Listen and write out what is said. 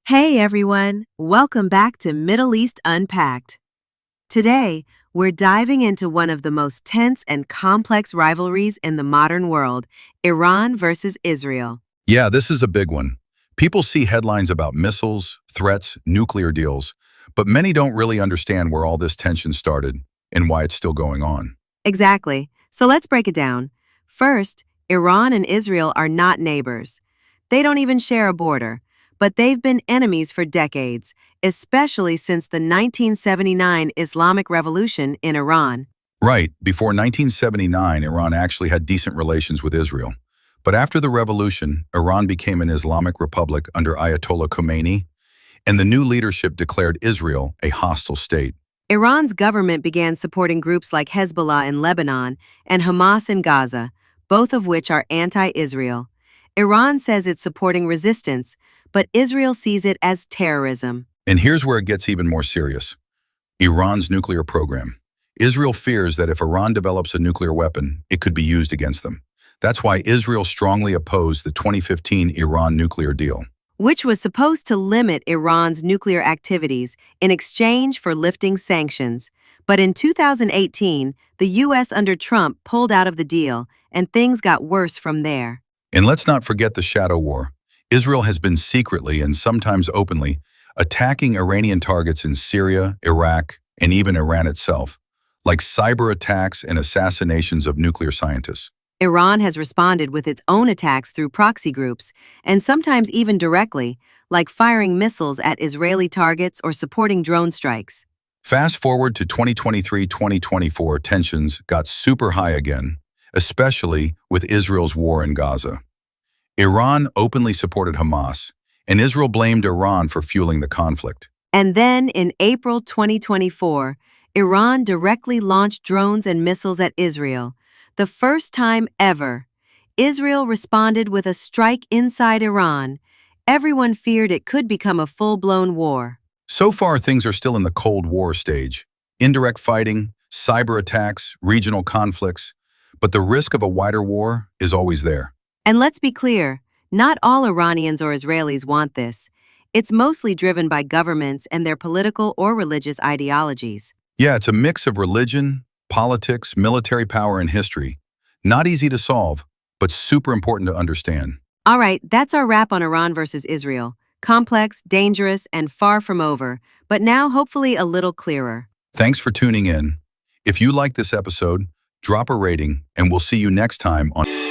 Hey everyone, welcome back to Middle East Unpacked. Today, we're diving into one of the most tense and complex rivalries in the modern world, Iran versus Israel. Yeah, this is a big one. People see headlines about missiles, threats, nuclear deals, but many don't really understand where all this tension started and why it's still going on. Exactly. So let's break it down. First, Iran and Israel are not neighbors. They don't even share a border, but they've been enemies for decades, especially since the 1979 Islamic Revolution in Iran. Right, before 1979, Iran actually had decent relations with Israel. But after the revolution, Iran became an Islamic republic under Ayatollah Khomeini, and the new leadership declared Israel a hostile state. Iran's government began supporting groups like Hezbollah in Lebanon and Hamas in Gaza, both of which are anti-Israel. Iran says it's supporting resistance, but Israel sees it as terrorism. And here's where it gets even more serious. Iran's nuclear program. Israel fears that if Iran develops a nuclear weapon, it could be used against them. That's why Israel strongly opposed the 2015 Iran nuclear deal. Which was supposed to limit Iran's nuclear activities in exchange for lifting sanctions. But in 2018, the U.S. under Trump pulled out of the deal, and things got worse from there. And let's not forget the shadow war. Israel has been secretly and sometimes openly attacking Iranian targets in Syria, Iraq, and even Iran itself, like cyber attacks and assassinations of nuclear scientists. Iran has responded with its own attacks through proxy groups, and sometimes even directly, like firing missiles at Israeli targets or supporting drone strikes. Fast forward to 2023-2024, tensions got super high again, especially with Israel's war in Gaza. Iran openly supported Hamas, and Israel blamed Iran for fueling the conflict. And then, in April 2024, Iran directly launched drones and missiles at Israel. The first time ever, Israel responded with a strike inside Iran. Everyone feared it could become a full-blown war. So far, things are still in the Cold War stage. Indirect fighting, cyber attacks, regional conflicts, but the risk of a wider war is always there. And let's be clear, not all Iranians or Israelis want this. It's mostly driven by governments and their political or religious ideologies. Yeah, it's a mix of religion, politics, military power, and history. Not easy to solve, but super important to understand. All right, that's our wrap on Iran versus Israel. Complex, dangerous, and far from over, but now hopefully a little clearer. Thanks for tuning in. If you like this episode, drop a rating, and we'll see you next time on